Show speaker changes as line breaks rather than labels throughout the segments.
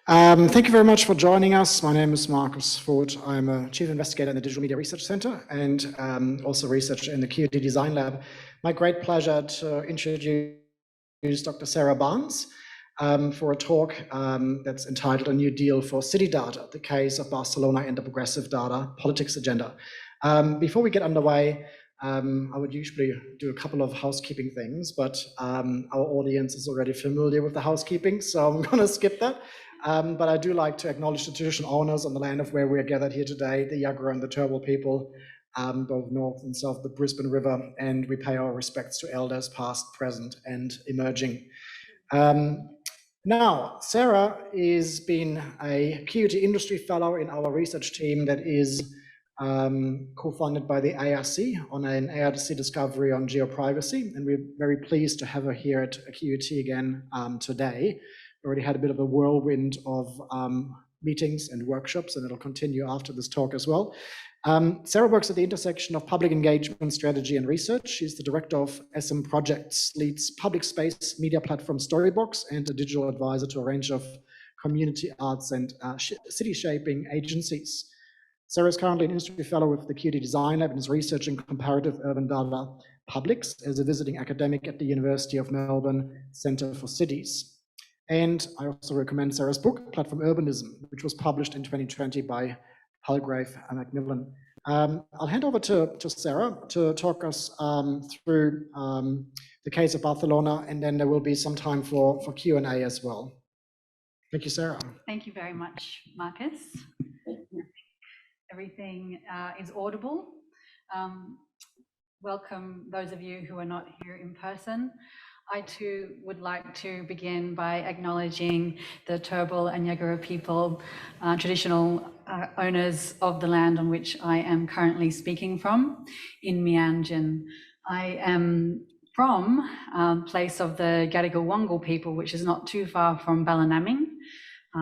Thank you very much for joining us. My name is Marcus Ford. I'm a Chief Investigator in the Digital Media Research Center and also researcher in the QUT Design Lab. My great pleasure to introduce Dr. Sarah Barnes for a talk that's entitled A New Deal for City Data, the Case of Barcelona and the Progressive Data Politics Agenda. Before we get underway, I would usually do a couple of housekeeping things, but our audience is already familiar with the housekeeping, so I'm going to skip that. But I do like to acknowledge the traditional owners on the land of where we are gathered here today, the Yagara and the Turrbal people, both north and south of the Brisbane River, and we pay our respects to elders past, present, and emerging. Now, Sarah has been a QUT industry fellow in our research team that is co-funded by the ARC on an ARC discovery on geoprivacy, and we're very pleased to have her here at QUT again today. We already had a bit of a whirlwind of meetings and workshops, and it'll continue after this talk as well. Sarah works at the intersection of public engagement strategy and research. She's the director of SM Projects, leads public space media platform Storybox, and a digital advisor to a range of community arts and city shaping agencies. Sarah is currently an industry fellow with the QUT Design Lab and is researching comparative urban data publics as a visiting academic at the University of Melbourne Centre for Cities. And I also recommend Sarah's book, Platform Urbanism, which was published in 2020 by Palgrave and Macmillan. I'll hand over to Sarah to talk us through the case of Barcelona, and then there will be some time for Q&A as well. Thank you, Sarah.
Thank you very much, Marcus. Everything is audible. Welcome those of you who are not here in person. I too would like to begin by acknowledging the Turrbal and Yagara people, traditional owners of the land on which I am currently speaking from in Meanjin. I am from a place of the Gadigal Wongal people, which is not too far from Ballinaming,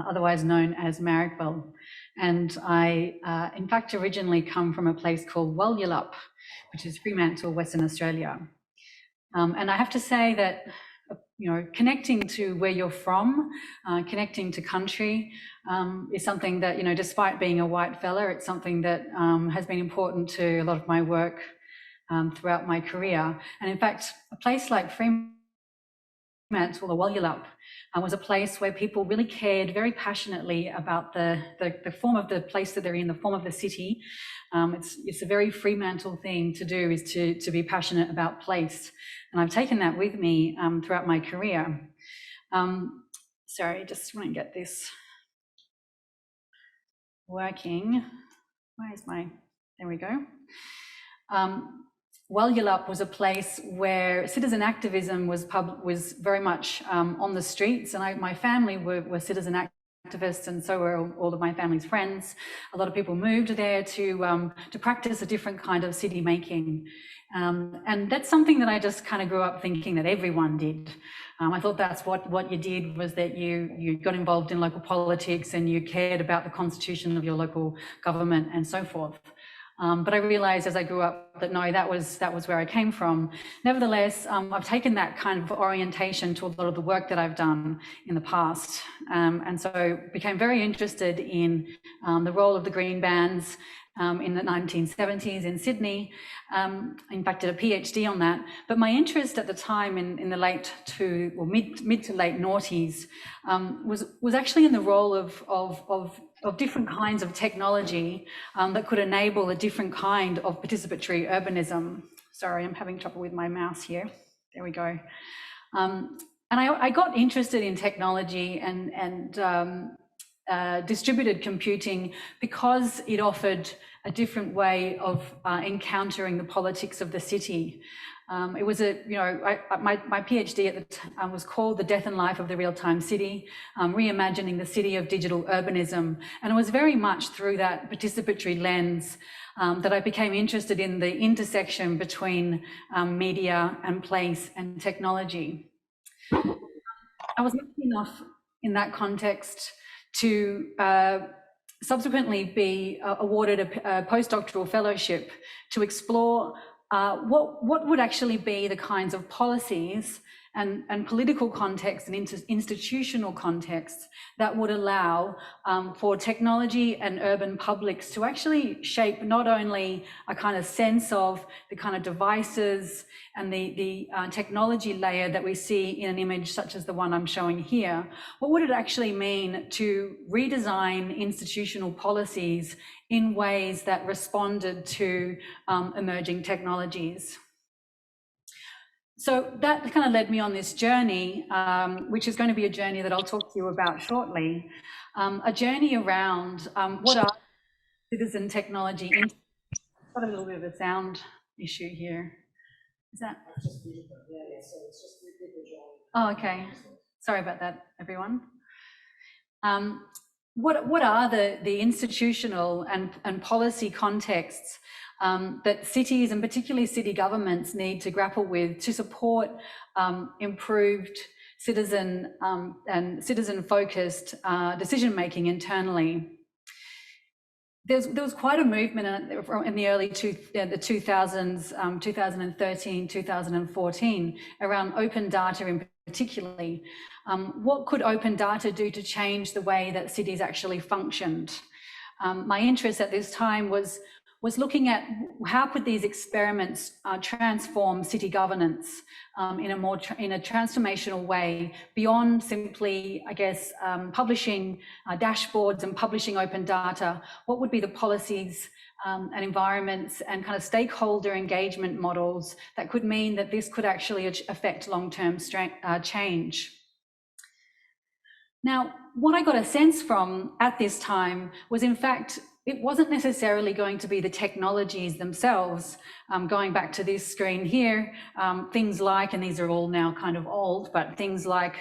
otherwise known as Marrickville. And I, in fact, originally come from a place called Walyulup, which is Fremantle, Western Australia. And I have to say that, connecting to where you're from, connecting to country is something that, despite being a white fella, it's something that has been important to a lot of my work throughout my career. And in fact, a place like Fremantle or Walyulup was a place where people really cared very passionately about the form of the place that they're in, the form of the city. It's a very Fremantle thing to do, is to be passionate about place. And I've taken that with me throughout my career. Sorry, just want to get this working. There we go. Walyulup was a place where citizen activism was very much on the streets, and my family were citizen activists, and so were all of my family's friends. A lot of people moved there to practice a different kind of city making. And that's something that I just kind of grew up thinking that everyone did. I thought that's what you did, was that you got involved in local politics and you cared about the constitution of your local government and so forth. But I realized as I grew up that no, that was where I came from. Nevertheless, I've taken that kind of orientation to a lot of the work that I've done in the past. And so became very interested in the role of the green bands in the 1970s in Sydney. In fact, did a PhD on that. But my interest at the time in the mid to late noughties was actually in the role of different kinds of technology that could enable a different kind of participatory urbanism. Sorry, I'm having trouble with my mouse here. There we go. And I got interested in technology and distributed computing because it offered a different way of encountering the politics of the city. It was my PhD at the time was called The Death and Life of the Real-Time City, Reimagining the City of Digital Urbanism. And it was very much through that participatory lens that I became interested in the intersection between media and place and technology. I was lucky enough in that context to subsequently be awarded a postdoctoral fellowship to explore what would actually be the kinds of policies and political context and institutional context that would allow for technology and urban publics to actually shape not only a kind of sense of the kind of devices and the technology layer that we see in an image such as the one I'm showing here. What would it actually mean to redesign institutional policies in ways that responded to emerging technologies? So that kind of led me on this journey, which is going to be a journey that I'll talk to you about shortly, a journey around what are citizen technology. I've got a little bit of a sound issue here. Is that? Oh, okay. Sorry about that, everyone. What are the institutional and policy contexts that cities and particularly city governments need to grapple with to support improved citizen and citizen-focused decision-making internally? There was quite a movement in the early the 2000s, 2013, 2014, around open data in particularly. What could open data do to change the way that cities actually functioned? My interest at this time was looking at how could these experiments transform city governance in a transformational way beyond simply, I guess, publishing dashboards and publishing open data. What would be the policies and environments and kind of stakeholder engagement models that could mean that this could actually affect long-term change? Now, what I got a sense from at this time was, in fact, it wasn't necessarily going to be the technologies themselves. Going back to this screen here, things like, and these are all now kind of old, but things like,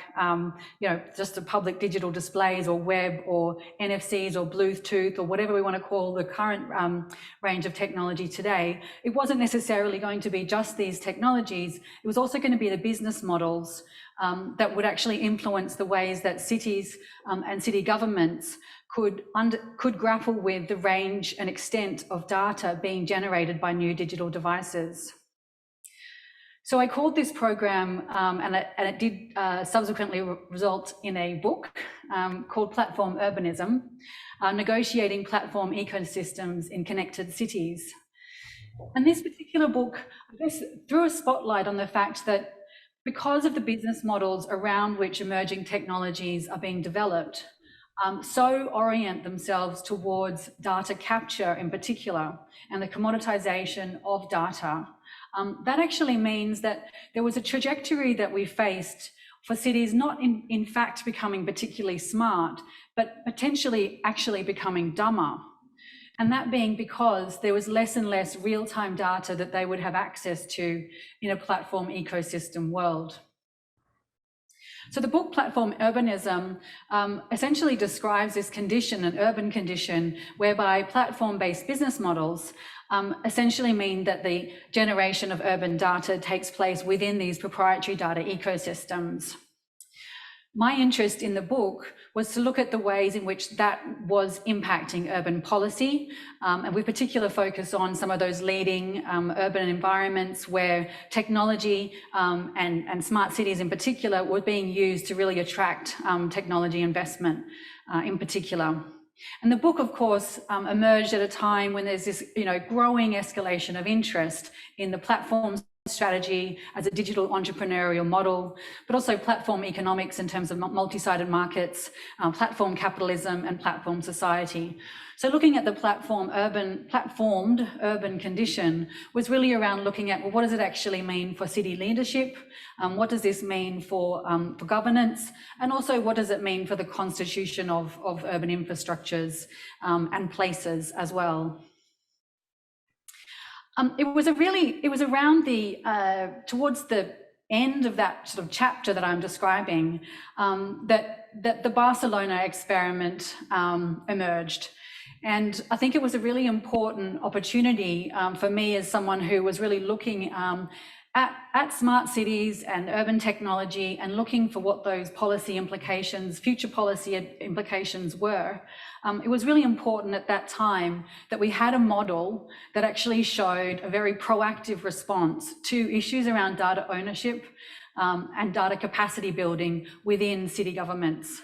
just the public digital displays or web or NFCs or Bluetooth or whatever we want to call the current range of technology today. It wasn't necessarily going to be just these technologies. It was also going to be the business models that would actually influence the ways that cities and city governments could grapple with the range and extent of data being generated by new digital devices. So I called this program, and it did subsequently result in a book called Platform Urbanism, Negotiating Platform Ecosystems in Connected Cities. And this particular book, I guess, threw a spotlight on the fact that because of the business models around which emerging technologies are being developed, so orient themselves towards data capture in particular and the commoditization of data. That actually means that there was a trajectory that we faced for cities not in fact becoming particularly smart, but potentially actually becoming dumber. And that being because there was less and less real-time data that they would have access to in a platform ecosystem world. So the book Platform Urbanism essentially describes this condition, an urban condition, whereby platform-based business models essentially mean that the generation of urban data takes place within these proprietary data ecosystems. My interest in the book was to look at the ways in which that was impacting urban policy, and with particular focus on some of those leading urban environments where technology and smart cities in particular were being used to really attract technology investment in particular. And the book, of course, emerged at a time when there's this growing escalation of interest in the platforms strategy as a digital entrepreneurial model, but also platform economics in terms of multi-sided markets, platform capitalism and platform society. So looking at the platformed urban condition was really around looking at, well, what does it actually mean for city leadership? What does this mean for governance? And also what does it mean for the constitution of urban infrastructures and places as well? It was around towards the end of that sort of chapter that I'm describing that the Barcelona experiment emerged. And I think it was a really important opportunity for me as someone who was really looking at smart cities and urban technology and looking for what those policy implications, future policy implications were. It was really important at that time that we had a model that actually showed a very proactive response to issues around data ownership, and data capacity building within city governments.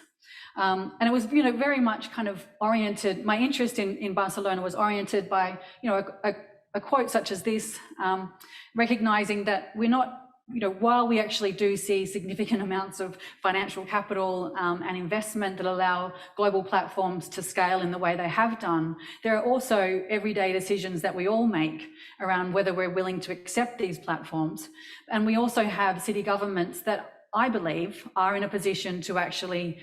And it was, you know, very much kind of oriented, my interest in Barcelona was oriented by, you know, a quote such as this, recognizing that we're not, you know, while we actually do see significant amounts of financial capital and investment that allow global platforms to scale in the way they have done, there are also everyday decisions that we all make around whether we're willing to accept these platforms. And we also have city governments that I believe are in a position to actually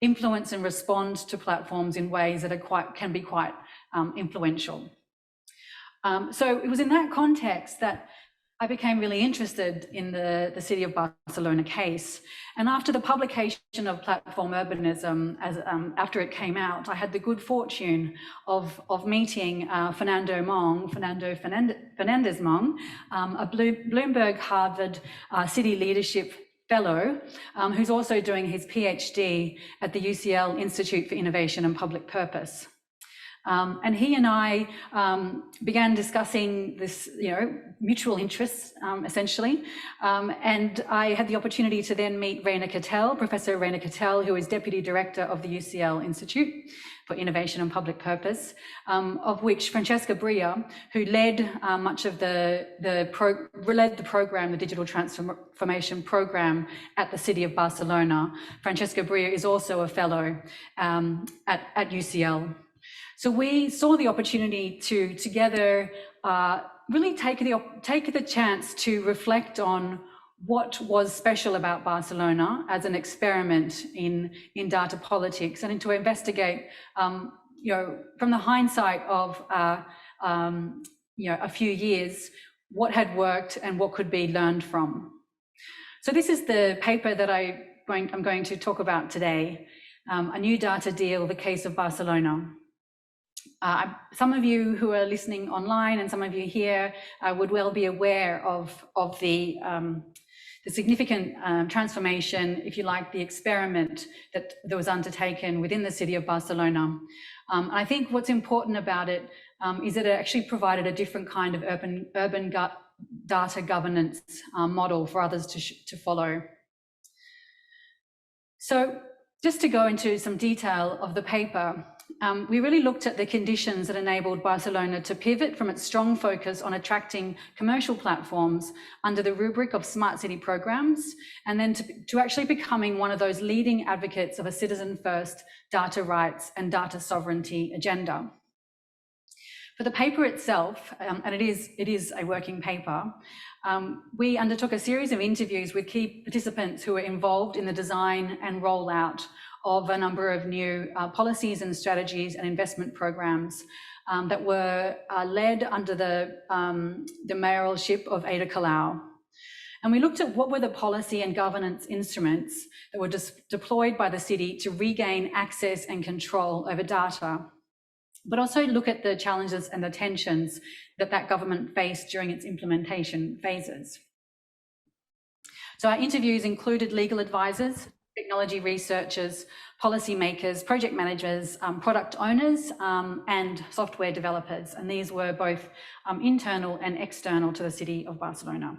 influence and respond to platforms in ways that are can be quite influential. So it was in that context that I became really interested in the City of Barcelona case. And after the publication of Platform Urbanism, after it came out, I had the good fortune of meeting Fernando Fernandez-Mong, a Bloomberg Harvard City Leadership Fellow, who's also doing his PhD at the UCL Institute for Innovation and Public Purpose. And he and I began discussing this, you know, mutual interests, essentially. And I had the opportunity to then meet Professor Raina Cattell, who is Deputy Director of the UCL Institute for Innovation and Public Purpose, of which Francesca Bria, who led much of the program, the Digital Transformation Program at the City of Barcelona. Francesca Bria is also a fellow at UCL. So we saw the opportunity to together really take the chance to reflect on what was special about Barcelona as an experiment in data politics, and to investigate, you know, from the hindsight of you know, a few years, what had worked and what could be learned from. So this is the paper that I'm going to talk about today, A New Data Deal, the Case of Barcelona. Some of you who are listening online and some of you here would well be aware of the significant transformation, if you like, the experiment that was undertaken within the City of Barcelona. I think what's important about it is that it actually provided a different kind of urban data governance model for others to follow. So just to go into some detail of the paper, we really looked at the conditions that enabled Barcelona to pivot from its strong focus on attracting commercial platforms under the rubric of smart city programs, and then to actually becoming one of those leading advocates of a citizen-first data rights and data sovereignty agenda. For the paper itself, and it is a working paper, we undertook a series of interviews with key participants who were involved in the design and rollout of a number of new policies and strategies and investment programs that were led under the mayoralship of Ada Colau. And we looked at what were the policy and governance instruments that were deployed by the city to regain access and control over data, but also look at the challenges and the tensions that government faced during its implementation phases. So our interviews included legal advisors, technology researchers, policymakers, project managers, product owners, and software developers. And these were both internal and external to the City of Barcelona.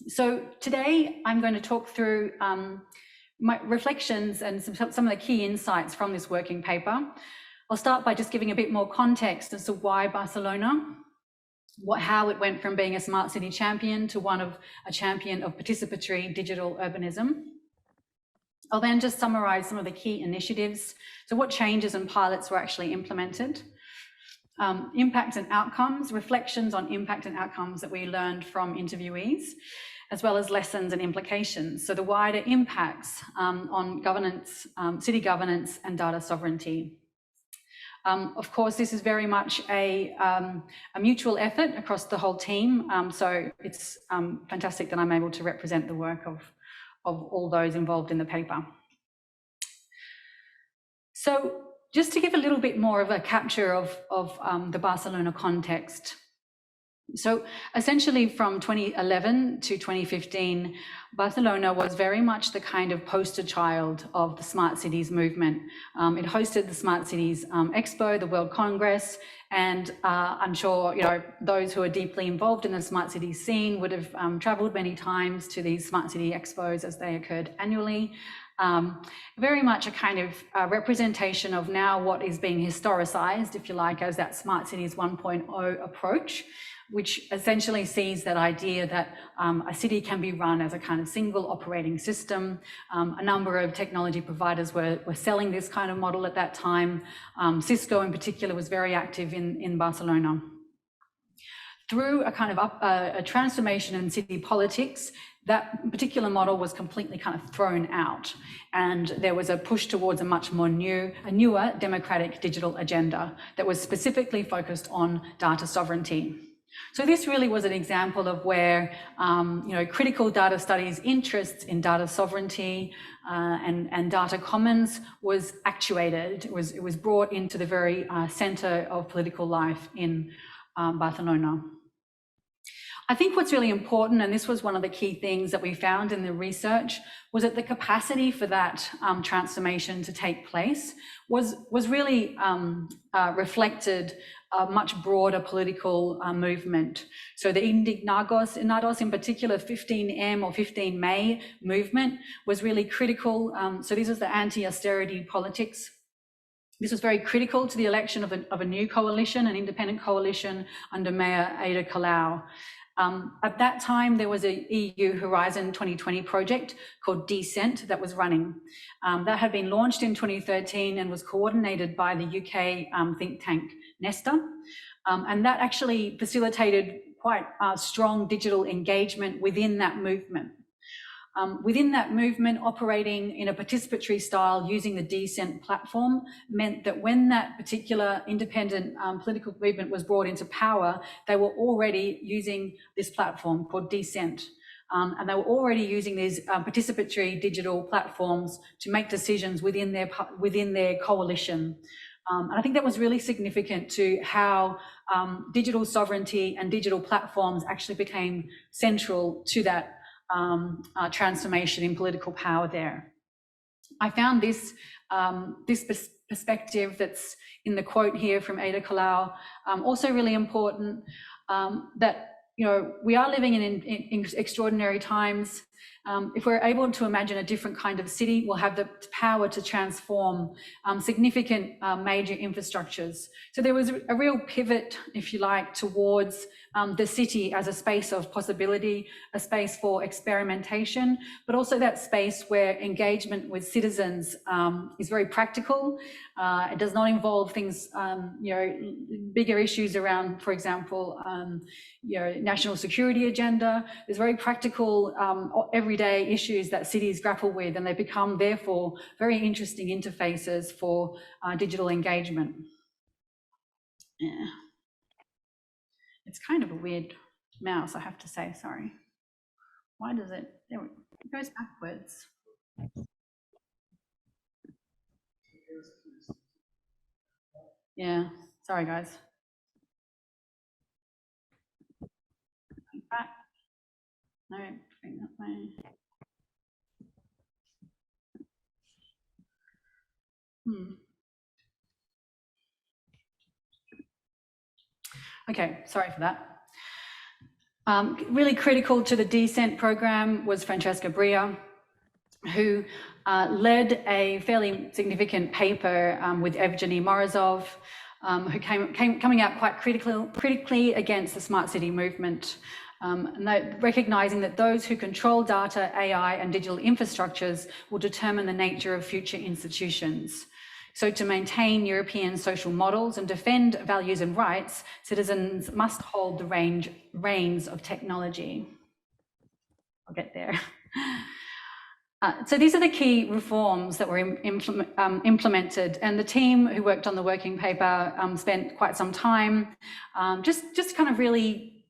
So today I'm going to talk through my reflections and some of the key insights from this working paper. I'll start by just giving a bit more context as to why Barcelona, how it went from being a smart city champion to a champion of participatory digital urbanism. I'll then just summarize some of the key initiatives. So what changes and pilots were actually implemented, impact and outcomes, reflections on impact and outcomes that we learned from interviewees, as well as lessons and implications. So the wider impacts on governance, city governance and data sovereignty. Of course, this is very much a mutual effort across the whole team. So it's fantastic that I'm able to represent the work of all those involved in the paper. So just to give a little bit more of a capture of the Barcelona context, So essentially from 2011 to 2015, Barcelona was very much the kind of poster child of the Smart Cities movement. It hosted the Smart Cities Expo, the World Congress, and I'm sure those who are deeply involved in the Smart Cities scene would have traveled many times to these Smart City Expos as they occurred annually. Very much a kind of representation of now what is being historicized, if you like, as that Smart Cities 1.0 approach, which essentially sees that idea that a city can be run as a kind of single operating system. A number of technology providers were selling this kind of model at that time. Cisco in particular was very active in Barcelona. Through a kind of a transformation in city politics, that particular model was completely kind of thrown out, and there was a push towards a much more newer democratic digital agenda that was specifically focused on data sovereignty. So this really was an example of where critical data studies interests in data sovereignty and data commons was actuated. It was brought into the very center of political life in Barcelona. I think what's really important, and this was one of the key things that we found in the research, was that the capacity for that transformation to take place was really reflected a much broader political movement. So the Indignados in particular, 15M or 15 May movement was really critical. So this is the anti-austerity politics. This was very critical to the election of a new coalition, an independent coalition under Mayor Ada Colau. At that time, there was a EU Horizon 2020 project called Decent that was running. That had been launched in 2013 and was coordinated by the UK think tank Nesta. And that actually facilitated quite strong digital engagement within that movement. Within that movement, operating in a participatory style using the Decent platform meant that when that particular independent political movement was brought into power, they were already using this platform called Decent. And they were already using these participatory digital platforms to make decisions within their coalition. And I think that was really significant to how digital sovereignty and digital platforms actually became central to that transformation in political power there. I found this perspective that's in the quote here from Ada Colau also really important, that we are living in extraordinary times. If we're able to imagine a different kind of city, we'll have the power to transform significant major infrastructures. So there was a real pivot, if you like, towards the city as a space of possibility, a space for experimentation, but also that space where engagement with citizens is very practical. It does not involve things, bigger issues around, for example, national security agenda. There's very practical, everyday issues that cities grapple with, and they become, therefore, very interesting interfaces for digital engagement. Yeah. It's kind of a weird mouse, I have to say, sorry. Why does it, there we go. It goes backwards. Yeah, sorry guys. Back. No, bring that way. Okay, sorry for that. Really critical to the Decent program was Francesca Bria, who led a fairly significant paper with Evgeny Morozov, who coming out quite critically against the smart city movement, and recognizing that those who control data, AI, and digital infrastructures will determine the nature of future institutions. So to maintain European social models and defend values and rights, citizens must hold the reins of technology. I'll get there. So these are the key reforms that were implemented, and the team who worked on the working paper spent quite some time just kind of really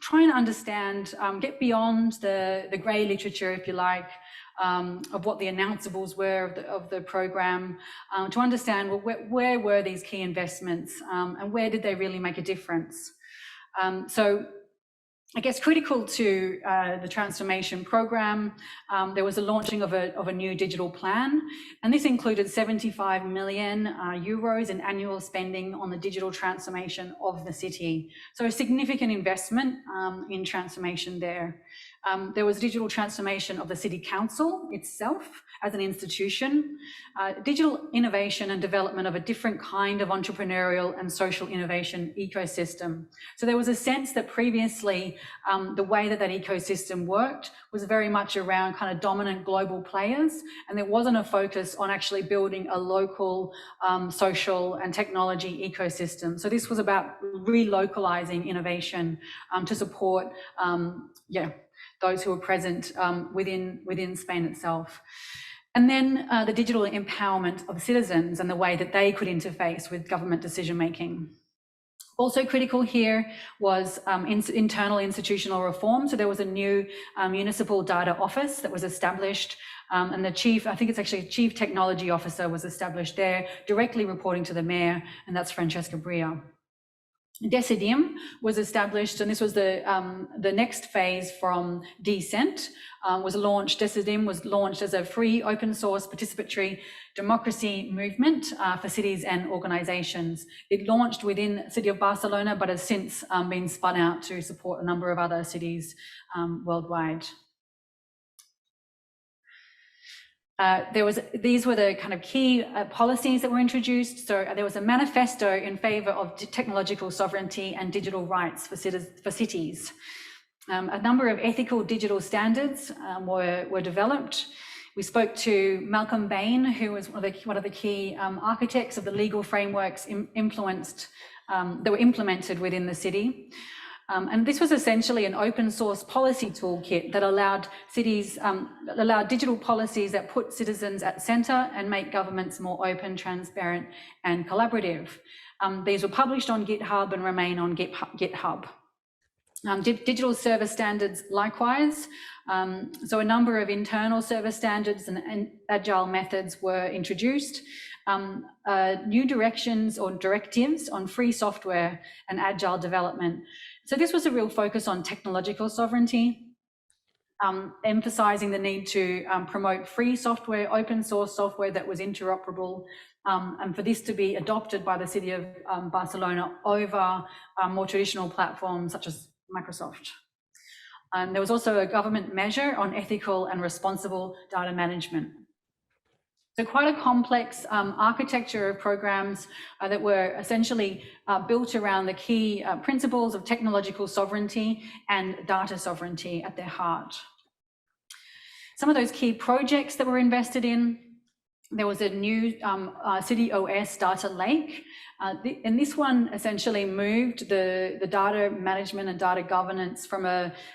trying to understand, get beyond the grey literature, if you like, of what the announceables were of the program, to understand, well, where were these key investments and where did they really make a difference? So I guess critical to the transformation program, there was a launching of a new digital plan, and this included 75 million euros in annual spending on the digital transformation of the city. So a significant investment in transformation there. There was digital transformation of the city council itself as an institution, digital innovation and development of a different kind of entrepreneurial and social innovation ecosystem. So there was a sense that previously the way that ecosystem worked was very much around kind of dominant global players, and there wasn't a focus on actually building a local social and technology ecosystem. So this was about relocalizing innovation to support those who are present within Spain itself. And then the digital empowerment of citizens and the way that they could interface with government decision-making. Also critical here was internal institutional reform. So there was a new municipal data office that was established, and the chief, I think it's actually chief technology officer was established there, directly reporting to the mayor, and that's Francesca Bria. Decidim was established, and this was the next phase from Decent was launched. Decidim was launched as a free, open source, participatory democracy movement for cities and organizations. It launched within the city of Barcelona, but has since been spun out to support a number of other cities worldwide. These were the kind of key policies that were introduced. So there was a manifesto in favor of technological sovereignty and digital rights for cities. A number of ethical digital standards were developed. We spoke to Malcolm Bain, who was one of the key architects of the legal frameworks that were implemented within the city. And this was essentially an open source policy toolkit that allowed digital policies that put citizens at the center and make governments more open, transparent, and collaborative. These were published on GitHub and remain on GitHub. Digital service standards likewise. So a number of internal service standards and agile methods were introduced. New directions or directives on free software and agile development. So this was a real focus on technological sovereignty, emphasizing the need to promote free software, open source software that was interoperable, and for this to be adopted by the city of Barcelona over more traditional platforms such as Microsoft. There was also a government measure on ethical and responsible data management. So quite a complex architecture of programs that were essentially built around the key principles of technological sovereignty and data sovereignty at their heart. Some of those key projects that were invested in, there was a new City OS data lake. And this one essentially moved the data management and data governance from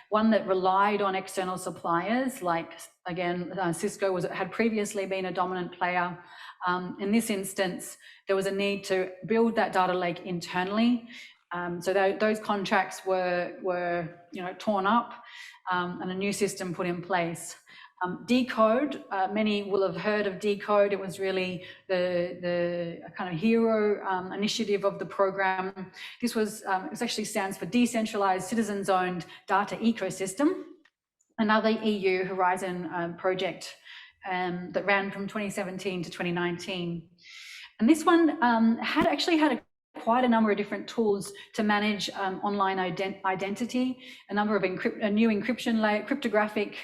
one that relied on external suppliers, like again, Cisco had previously been a dominant player. In this instance, there was a need to build that data lake internally. So those contracts were torn up and a new system put in place. Decode, many will have heard of Decode. It was really the kind of hero initiative of the program. This actually stands for Decentralized Citizens-Owned Data Ecosystem, another EU Horizon project that ran from 2017 to 2019. And this one had quite a number of different tools to manage online identity, a number of new encryption cryptographic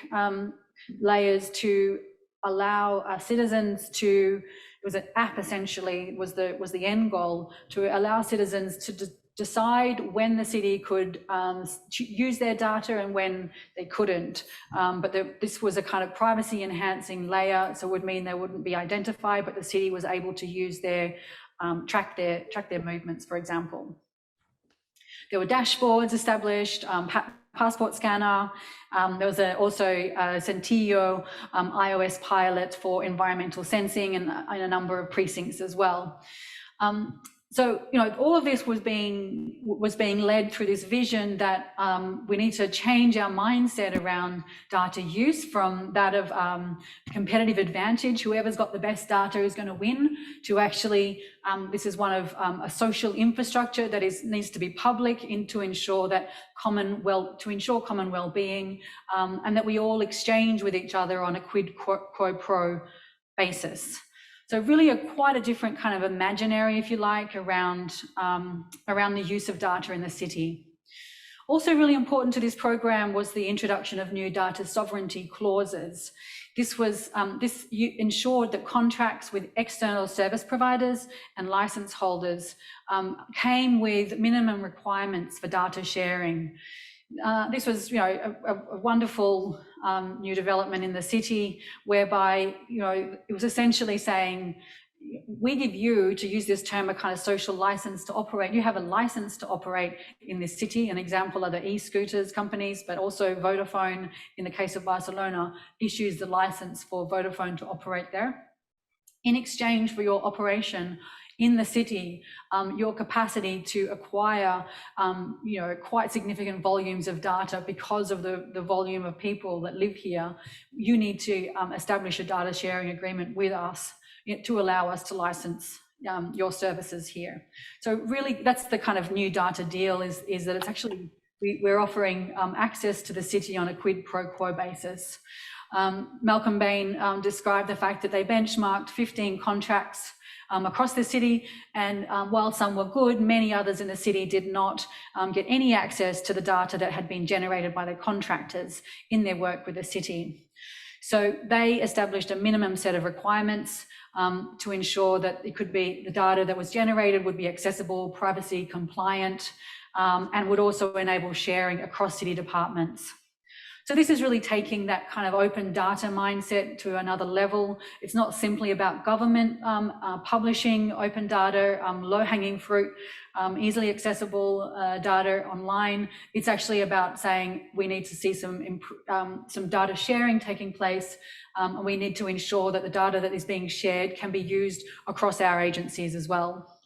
layers to allow citizens to, it was an app essentially, was the end goal, to allow citizens to decide when the city could use their data and when they couldn't. But this was a kind of privacy enhancing layer, so it would mean they wouldn't be identified, but the city was able to use track their movements, for example. There were dashboards established, passport scanner. There was also a Centillo iOS pilot for environmental sensing in a number of precincts as well. So, all of this was being led through this vision that we need to change our mindset around data use from that of competitive advantage, whoever's got the best data is going to win, to actually this is one of a social infrastructure that needs to be public to ensure common well-being, and that we all exchange with each other on a quid pro quo basis. So really quite a different kind of imaginary, if you like, around the use of data in the city. Also really important to this program was the introduction of new data sovereignty clauses. This ensured that contracts with external service providers and license holders came with minimum requirements for data sharing. This was, a wonderful new development in the city, whereby, it was essentially saying, we give you, to use this term, a kind of social license to operate. You have a license to operate in this city. An example are the e-scooters companies, but also Vodafone, in the case of Barcelona, issues the license for Vodafone to operate there. In exchange for your operation in the city, your capacity to acquire, quite significant volumes of data because of the volume of people that live here, you need to establish a data sharing agreement with us to allow us to license your services here. So really, that's the kind of new data deal, is that it's actually, we're offering access to the city on a quid pro quo basis. Malcolm Bain described the fact that they benchmarked 15 contracts across the city, and while some were good, many others in the city did not get any access to the data that had been generated by the contractors in their work with the city. So they established a minimum set of requirements to ensure that the data that was generated would be accessible, privacy compliant, and would also enable sharing across city departments. So this is really taking that kind of open data mindset to another level. It's not simply about government publishing open data, low-hanging fruit, easily accessible data online. It's actually about saying we need to see some data sharing taking place, and we need to ensure that the data that is being shared can be used across our agencies as well.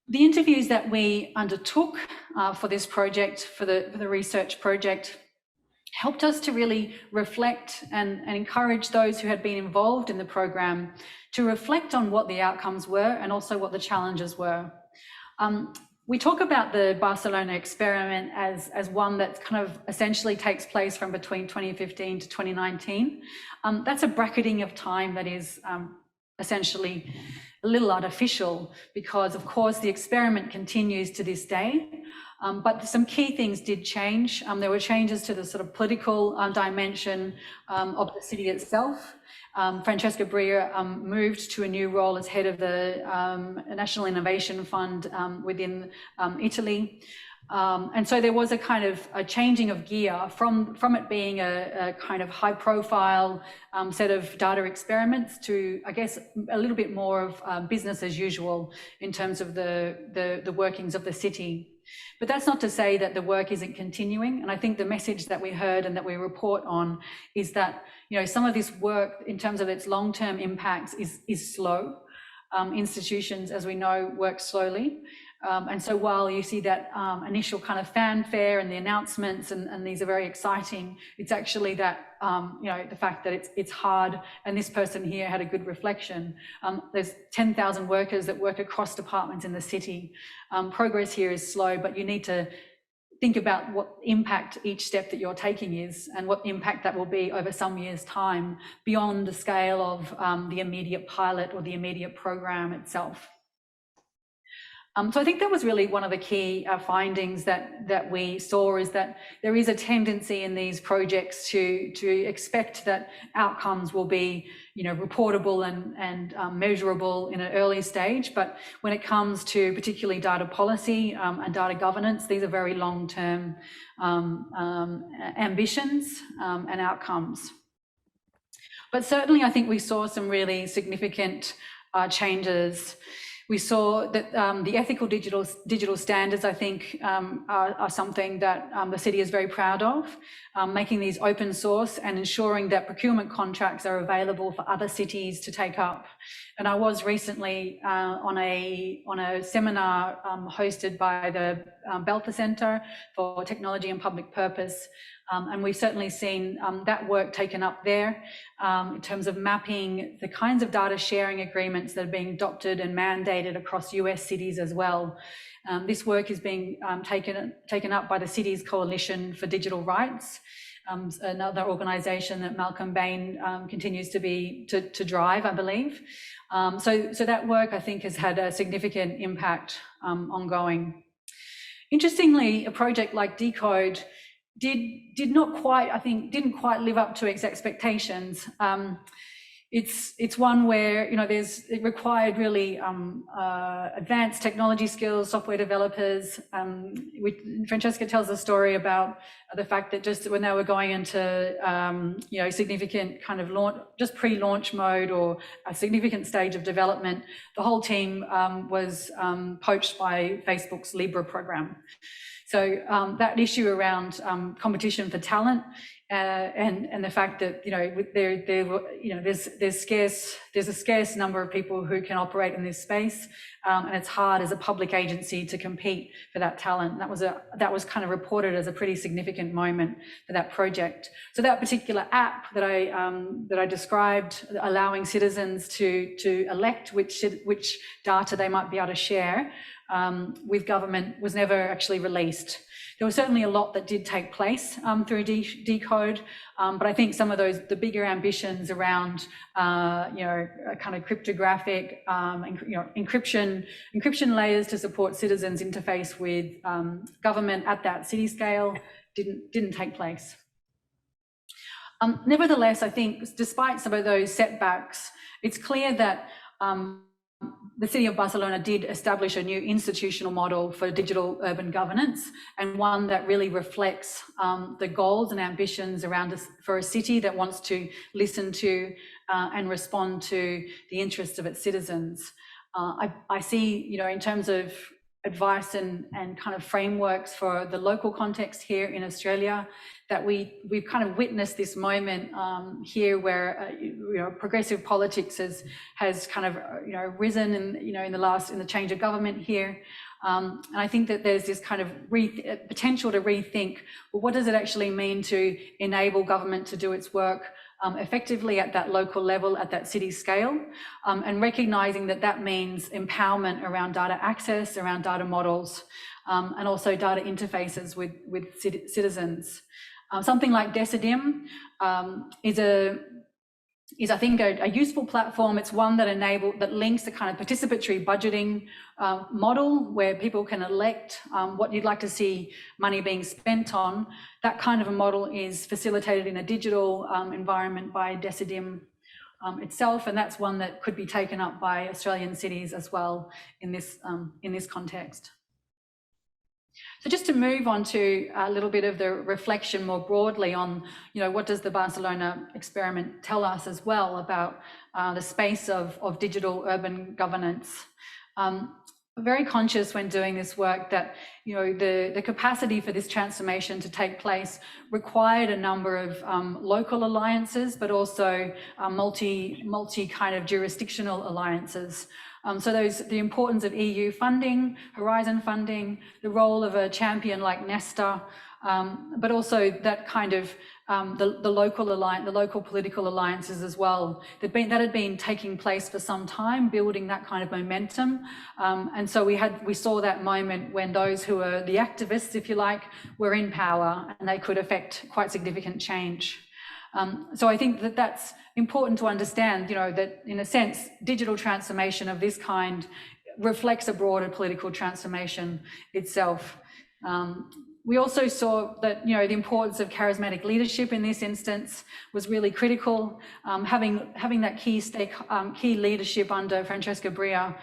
The interviews that we undertook for this project, for the research project, helped us to really reflect and encourage those who had been involved in the program to reflect on what the outcomes were and also what the challenges were. We talk about the Barcelona experiment as one that kind of essentially takes place from between 2015 to 2019. That's a bracketing of time that is essentially a little artificial, because of course the experiment continues to this day, but some key things did change. There were changes to the sort of political dimension of the city itself. Francesca Bria moved to a new role as head of the National Innovation Fund within Italy. And so there was a kind of a changing of gear from it being a kind of high profile set of data experiments to, I guess, a little bit more of business as usual in terms of the workings of the city. But that's not to say that the work isn't continuing. And I think the message that we heard and that we report on is that, some of this work in terms of its long-term impacts is slow. Institutions, as we know, work slowly. And so while you see that initial kind of fanfare and the announcements, and these are very exciting, it's actually that, the fact that it's hard. And this person here had a good reflection. There's 10,000 workers that work across departments in the city. Progress here is slow, but you need to think about what impact each step that you're taking is, and what impact that will be over some years' time beyond the scale of the immediate pilot or the immediate program itself. So I think that was really one of the key findings that we saw, is that there is a tendency in these projects to expect that outcomes will be, reportable and measurable in an early stage. But when it comes to particularly data policy and data governance, these are very long-term ambitions and outcomes. But certainly I think we saw some really significant changes. We saw that the ethical digital standards, I think, are something that the city is very proud of, making these open source and ensuring that procurement contracts are available for other cities to take up. And I was recently on a seminar hosted by the Belfer Centre for Technology and Public Purpose, and we've certainly seen that work taken up there in terms of mapping the kinds of data sharing agreements that are being adopted and mandated across US cities as well. This work is being taken up by the Cities Coalition for Digital Rights, another organisation that Malcolm Bain continues to drive, I believe. So that work, I think, has had a significant impact ongoing. Interestingly, a project like Decode didn't quite live up to its expectations. It's one where, you know, it required really advanced technology skills, software developers. Francesca tells a story about the fact that just when they were going into you know, significant kind of launch, just pre-launch mode or a significant stage of development, the whole team was poached by Facebook's Libra program. So that issue around competition for talent and the fact that, you know, there's a scarce number of people who can operate in this space, and it's hard as a public agency to compete for that talent. That was kind of reported as a pretty significant moment for that project. So that particular app that I described, allowing citizens to elect which data they might be able to share with government, was never actually released. There was certainly a lot that did take place through Decode, but I think some of the bigger ambitions around, you know, kind of cryptographic, you know, encryption layers to support citizens' interface with government at that city scale didn't take place. Nevertheless, I think despite some of those setbacks, it's clear that the city of Barcelona did establish a new institutional model for digital urban governance, and one that really reflects the goals and ambitions for a city that wants to listen to and respond to the interests of its citizens. I see, you know, in terms of advice and kind of frameworks for the local context here in Australia, that we've kind of witnessed this moment here where you know, progressive politics has kind of you know, risen in the change of government here, and I think that there's this kind of potential to rethink, well, what does it actually mean to enable government to do its work effectively at that local level, at that city scale, and recognizing that means empowerment around data access, around data models, and also data interfaces with citizens. Something like Decidim is I think a useful platform. It's one that links the kind of participatory budgeting model where people can elect what you'd like to see money being spent on. That kind of a model is facilitated in a digital environment by Decidim itself, and that's one that could be taken up by Australian cities as well in this context. So just to move on to a little bit of the reflection more broadly on, you know, what does the Barcelona experiment tell us as well about the space of digital urban governance. Very conscious when doing this work that, you know, the capacity for this transformation to take place required a number of local alliances, but also multi kind of jurisdictional alliances. So the importance of EU funding, Horizon funding, the role of a champion like Nesta, but also that kind of the local political alliances as well that had been taking place for some time, building that kind of momentum. And so we saw that moment when those who were the activists, if you like, were in power and they could affect quite significant change. So I think that's important to understand, you know, that in a sense, digital transformation of this kind reflects a broader political transformation itself. We also saw that, you know, the importance of charismatic leadership in this instance was really critical. Having that key leadership under Francesca Bria,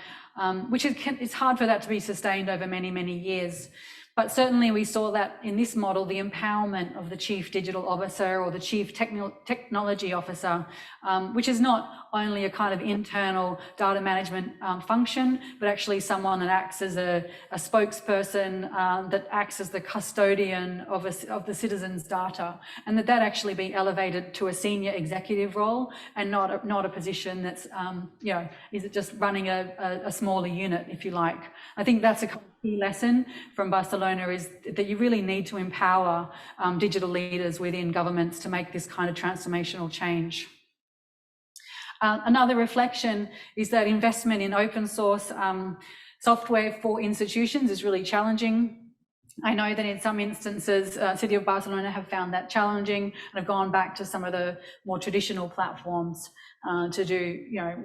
which it's hard for that to be sustained over many, many years. But certainly we saw that in this model, the empowerment of the chief digital officer or the chief technology officer, which is not only a kind of internal data management function, but actually someone that acts as a spokesperson, that acts as the custodian of the citizens' data, and that actually be elevated to a senior executive role and not a position that's, is it just running a smaller unit, if you like. I think that's a key lesson from Barcelona, is that you really need to empower digital leaders within governments to make this kind of transformational change. Another reflection is that investment in open source software for institutions is really challenging. I know that in some instances, City of Barcelona have found that challenging and have gone back to some of the more traditional platforms to do,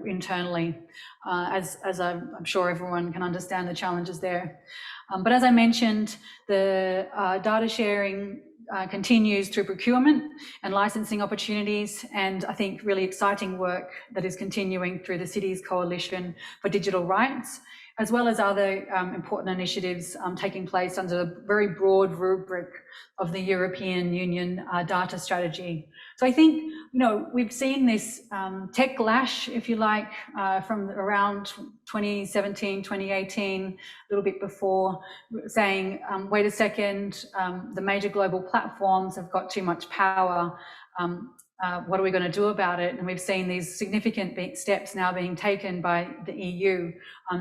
internally, as I'm sure everyone can understand the challenges there. But as I mentioned, the data sharing continues through procurement and licensing opportunities, and I think really exciting work that is continuing through the city's Coalition for Digital Rights, as well as other important initiatives taking place under the very broad rubric of the European Union data strategy. So I think, we've seen this tech lash, if you like, from around 2017, 2018, a little bit before, saying, wait a second, the major global platforms have got too much power. What are we going to do about it? And we've seen these significant steps now being taken by the EU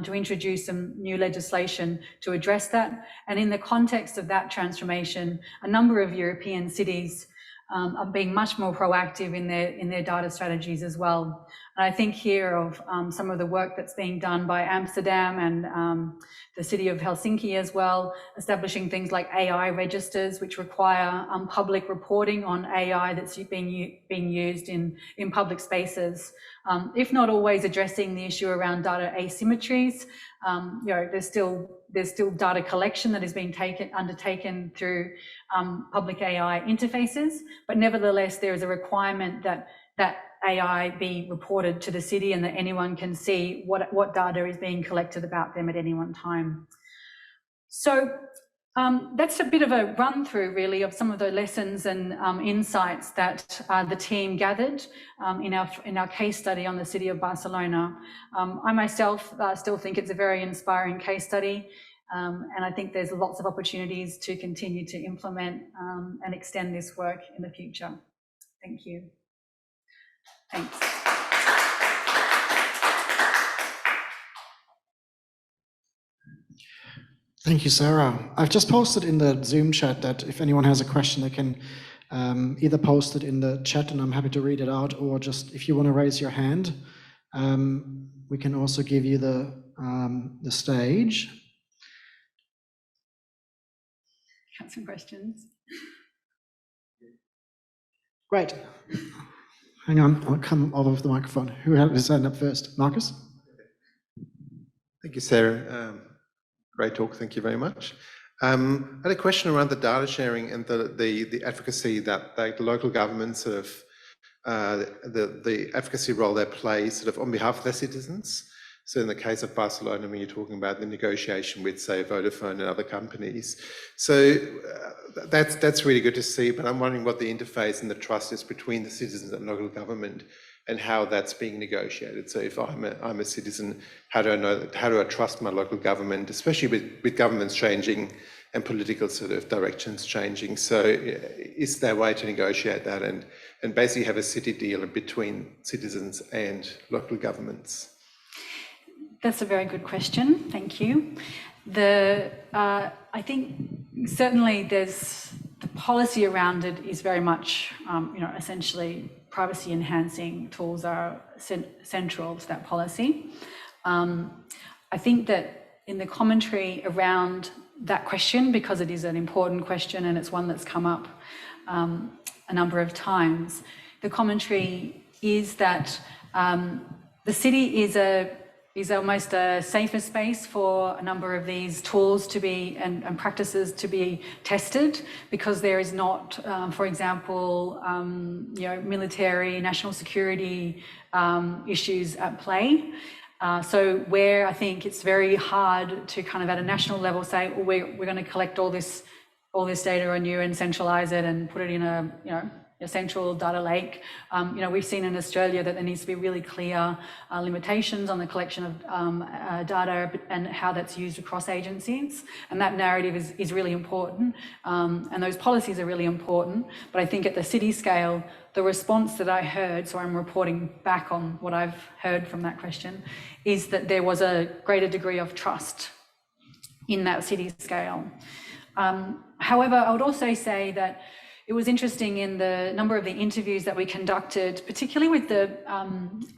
to introduce some new legislation to address that. And in the context of that transformation, a number of European cities are being much more proactive in their data strategies as well. And I think here of some of the work that's being done by Amsterdam and the city of Helsinki as well, establishing things like AI registers, which require public reporting on AI that's being used in public spaces. If not always addressing the issue around data asymmetries, there's still data collection that is being undertaken through public AI interfaces, but nevertheless there is a requirement that AI be reported to the city and that anyone can see what data is being collected about them at any one time. So that's a bit of a run through really of some of the lessons and insights that the team gathered in our case study on the City of Barcelona. I myself still think it's a very inspiring case study, and I think there's lots of opportunities to continue to implement and extend this work in the future. Thank you. Thanks.
Thank you, Sarah. I've just posted in the Zoom chat that if anyone has a question, they can either post it in the chat and I'm happy to read it out, or just if you want to raise your hand, we can also give you the stage.
Got some questions.
Great. Hang on, I'll come over with the microphone. Who had his hand up first? Marcus?
Thank you, Sarah. Great talk, thank you very much. I had a question around the data sharing and the advocacy that the local governments sort of, the advocacy role they play sort of on behalf of their citizens. So in the case of Barcelona, when you're talking about the negotiation with, say, Vodafone and other companies. So that's really good to see, but I'm wondering what the interface and the trust is between the citizens and local government and how that's being negotiated. So if I'm a citizen, how do I know, how do I trust my local government, especially with governments changing and political sort of directions changing? So is there a way to negotiate that and basically have a city deal between citizens and local governments?
That's a very good question, thank you. I think certainly there's the policy around it is very much, essentially privacy enhancing tools are central to that policy. I think that in the commentary around that question, because it is an important question and it's one that's come up a number of times, the commentary is that the city is almost a safer space for a number of these tools to be and practices to be tested, because there is not, for example, military, national security issues at play. So where I think it's very hard to kind of at a national level say, well, we're going to collect all this data on you and centralize it and put it in a central data lake. We've seen in Australia that there needs to be really clear limitations on the collection of data and how that's used across agencies. And that narrative is really important. And those policies are really important. But I think at the city scale, the response that I heard, so I'm reporting back on what I've heard from that question, is that there was a greater degree of trust in that city scale. However, I would also say that it was interesting in the number of the interviews that we conducted, particularly with the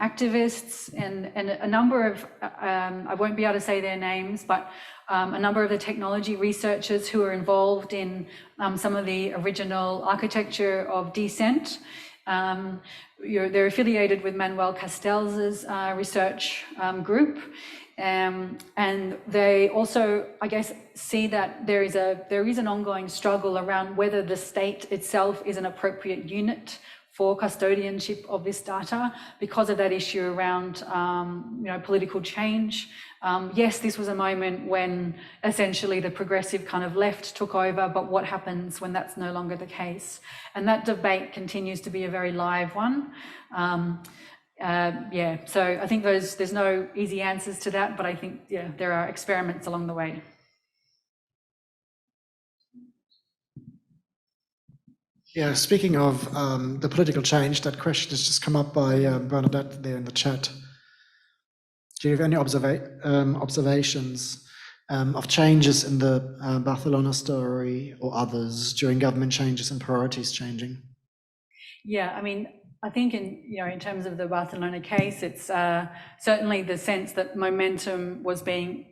activists and a number of, I won't be able to say their names, but a number of the technology researchers who are involved in some of the original architecture of descent. They're affiliated with Manuel Castells' research group. And they also, I guess, see that there is an ongoing struggle around whether the state itself is an appropriate unit for custodianship of this data because of that issue around political change. Yes, this was a moment when essentially the progressive kind of left took over, but what happens when that's no longer the case? And that debate continues to be a very live one. So I think there's no easy answers to that, but I think there are experiments along the way.
Yeah, speaking of the political change, that question has just come up by Bernadette there in the chat. Do you have any observations of changes in the Barcelona story or others during government changes and priorities changing?
Yeah, I mean, I think in terms of the Barcelona case, it's certainly the sense that momentum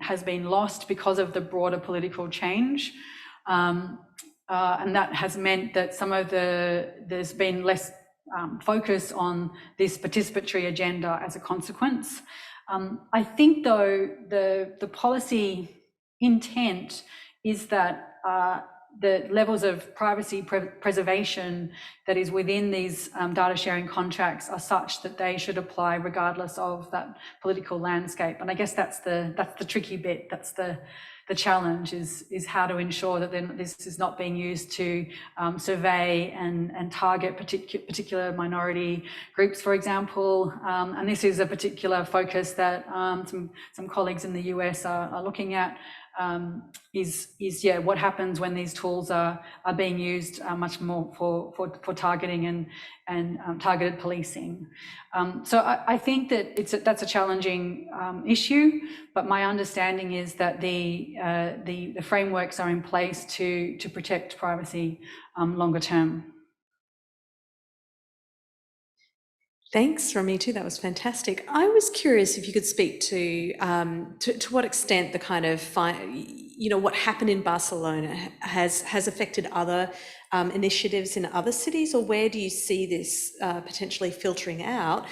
has been lost because of the broader political change. And that has meant that there's been less focus on this participatory agenda as a consequence. I think though the policy intent is that the levels of privacy preservation that is within these data sharing contracts are such that they should apply regardless of that political landscape. And I guess that's the tricky bit. That's the challenge is how to ensure that then this is not being used to survey and target particular minority groups, for example. And this is a particular focus that some colleagues in the US are looking at. What happens when these tools are being used much more for targeting and targeted policing. So I think that that's a challenging issue, but my understanding is that the frameworks are in place to protect privacy longer term.
Thanks, Ramitu. That was fantastic. I was curious if you could speak to what extent the kind of what happened in Barcelona has affected other initiatives in other cities, or where do you see this potentially filtering out?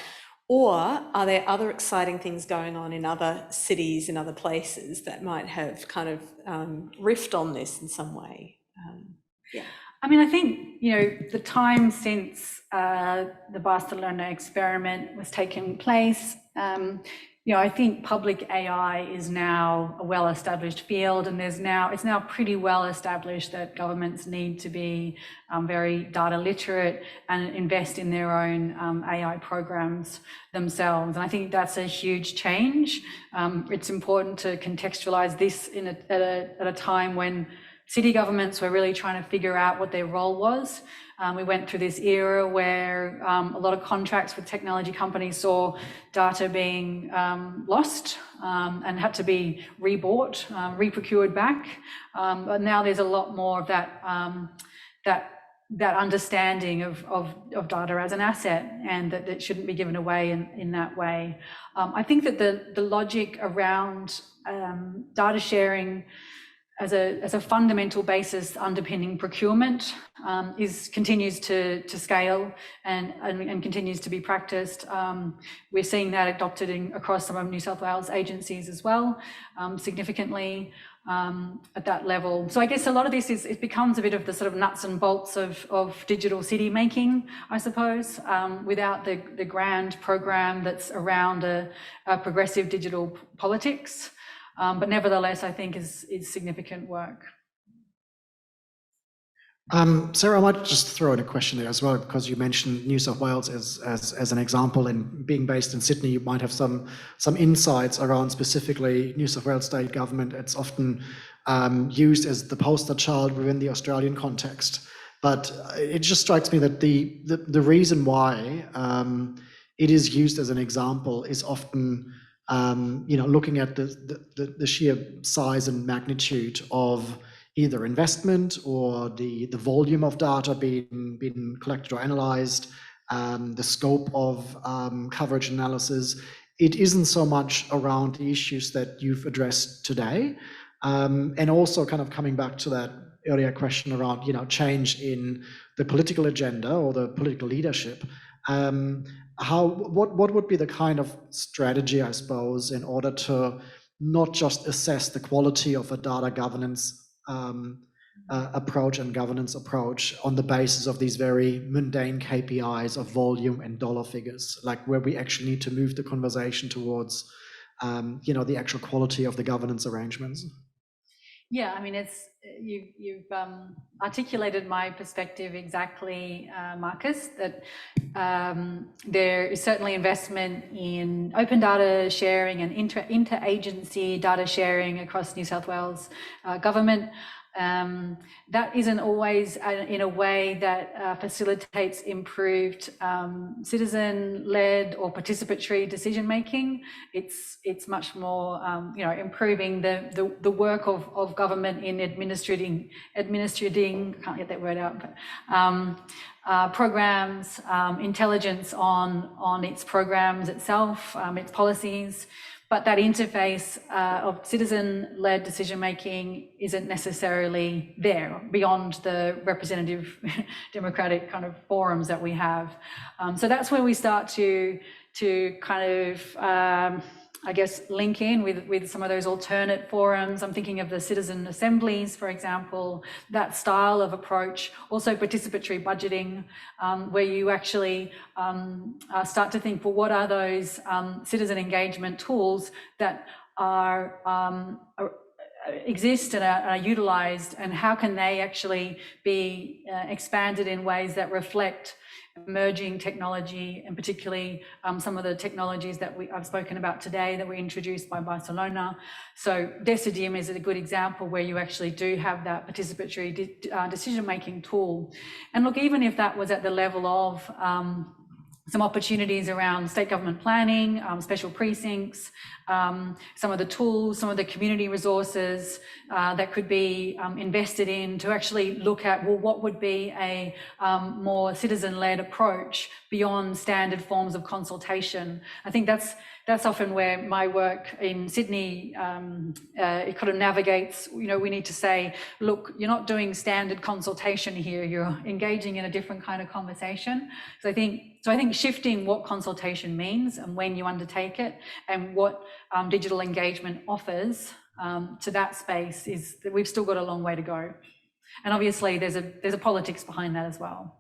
Or are there other exciting things going on in other cities, in other places that might have kind of riffed on this in some way? Yeah.
I mean, I think, the time since the Barcelona experiment was taking place, I think public AI is now a well-established field, and it's now pretty well established that governments need to be very data literate and invest in their own AI programs themselves. And I think that's a huge change. It's important to contextualize this at a time when city governments were really trying to figure out what their role was. We went through this era where a lot of contracts with technology companies saw data being lost and had to be rebought, reprocured back. But now there's a lot more of that understanding of data as an asset, and that it shouldn't be given away in that way. I think that the logic around data sharing as a fundamental basis underpinning procurement continues to scale and continues to be practiced. We're seeing that adopted across some of New South Wales agencies as well, significantly. at that level. So I guess a lot of this it becomes a bit of the sort of nuts and bolts of digital city making, I suppose, without the grand program that's around a progressive digital politics. But nevertheless, I think is significant work.
Sarah, I might just throw in a question there as well, because you mentioned New South Wales as an example, and being based in Sydney, you might have some insights around specifically New South Wales state government. It's often used as the poster child within the Australian context, but it just strikes me that the reason why it is used as an example is often looking at the sheer size and magnitude of either investment or the volume of data being collected or analyzed, the scope of coverage analysis. It isn't so much around the issues that you've addressed today, and also kind of coming back to that earlier question around change in the political agenda or the political leadership. What would be the kind of strategy, I suppose, in order to not just assess the quality of a data governance approach and governance approach on the basis of these very mundane KPIs of volume and dollar figures, like where we actually need to move the conversation towards, the actual quality of the governance arrangements?
Yeah, I mean, you've articulated my perspective exactly, Marcus, that there is certainly investment in open data sharing and interagency data sharing across New South Wales government. That isn't always in a way that facilitates improved citizen-led or participatory decision-making. It's much more, improving the work of government in administrating, can't get that word out, but programs, intelligence on its programs itself, its policies. But that interface of citizen-led decision-making isn't necessarily there beyond the representative democratic kind of forums that we have. So that's where we start to kind of, I guess, link in with some of those alternate forums. I'm thinking of the citizen assemblies, for example, that style of approach. Also participatory budgeting, where you actually start to think, well, what are those citizen engagement tools that exist and are utilised, and how can they actually be expanded in ways that reflect emerging technology, and particularly some of the technologies that I've spoken about today that were introduced by Barcelona. So Decidim is a good example where you actually do have that participatory decision-making tool. And look, even if that was at the level of some opportunities around state government planning, special precincts, some of the tools, some of the community resources that could be invested in to actually look at, well, what would be a more citizen-led approach beyond standard forms of consultation. I think that's often where my work in Sydney, it kind of navigates, we need to say, look, you're not doing standard consultation here, you're engaging in a different kind of conversation. So I think shifting what consultation means and when you undertake it, and what digital engagement offers to that space, is that we've still got a long way to go. And obviously there's a politics behind that as well.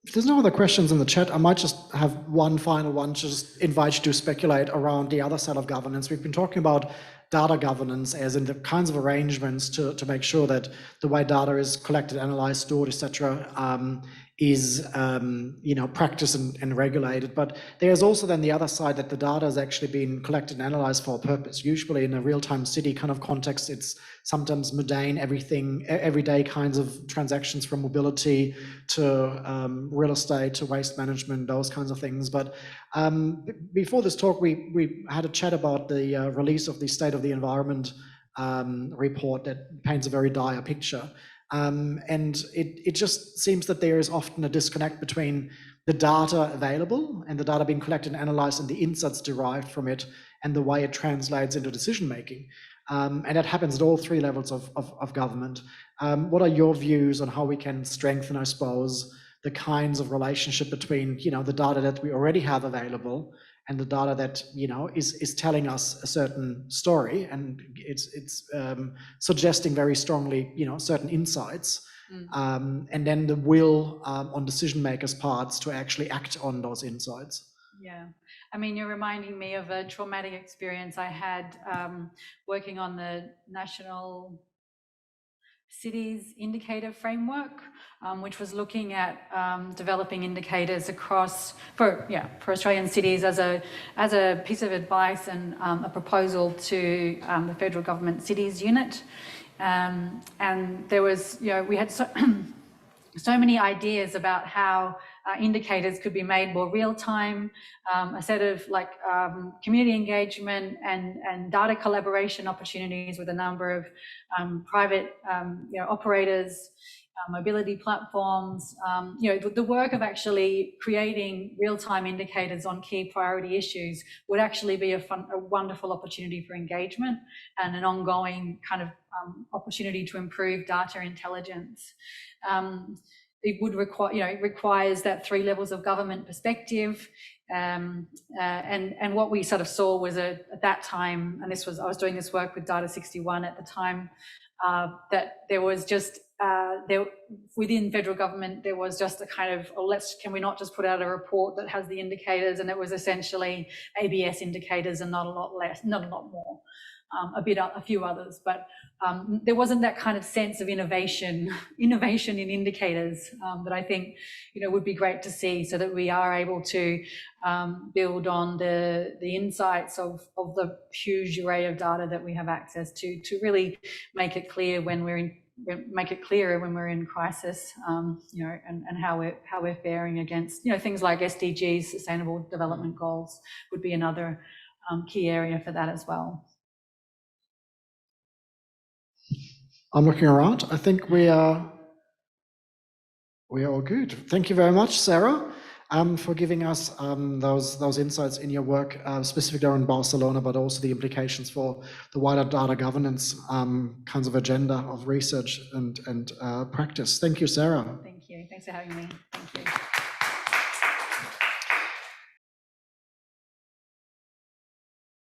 If there's no other questions in the chat, I might just have one final one to just invite you to speculate around the other side of governance. We've been talking about data governance as in the kinds of arrangements to make sure that the way data is collected, analyzed, stored, etc., is practiced and regulated. But there's also then the other side, that the data is actually being collected and analyzed for a purpose. Usually in a real-time city kind of context, it's sometimes mundane, everyday kinds of transactions, from mobility to real estate to waste management, those kinds of things. But before this talk, we had a chat about the release of the State of the Environment report that paints a very dire picture. And it just seems that there is often a disconnect between the data available and the data being collected and analyzed and the insights derived from it and the way it translates into decision making. And that happens at all three levels of government. What are your views on how we can strengthen, I suppose, the kinds of relationship between the data that we already have available and the data that, you know, is telling us a certain story, and it's suggesting very strongly, you know, certain insights. And then the will on decision makers' parts to actually act on those insights.
Yeah, I mean, you're reminding me of a traumatic experience I had working on the National Cities Indicator Framework, which was looking at developing indicators across for Australian cities as a piece of advice and a proposal to the federal government cities unit. And there was, you know, we had so many ideas about how indicators could be made more real-time, a set of like community engagement and data collaboration opportunities with a number of private you know, operators, mobility platforms, you know, the work of actually creating real-time indicators on key priority issues would actually be a wonderful opportunity for engagement and an ongoing kind of opportunity to improve data intelligence. It would require, you know, it requires that 3 levels of government perspective. And what we sort of saw was at that time, and this was, I was doing this work with Data 61 at the time, that there was just, within federal government, there was just a kind of, oh, can we not just put out a report that has the indicators? And it was essentially ABS indicators and not a lot less, not a lot more. A few others, but there wasn't that kind of sense of innovation in indicators that I think, you know, would be great to see, so that we are able to build on the insights of the huge array of data that we have access to really make it clear when we're in. Make it clearer when we're in crisis, you know, and how we're faring against, you know, things like SDGs, Sustainable Development Goals, would be another key area for that as well.
I'm looking around. I think we are all good. Thank you very much, Sarah, for giving us those insights in your work, specifically around Barcelona, but also the implications for the wider data governance kinds of agenda of research and practice. Thank you, Sarah.
Thank you. Thanks for having me. Thank you.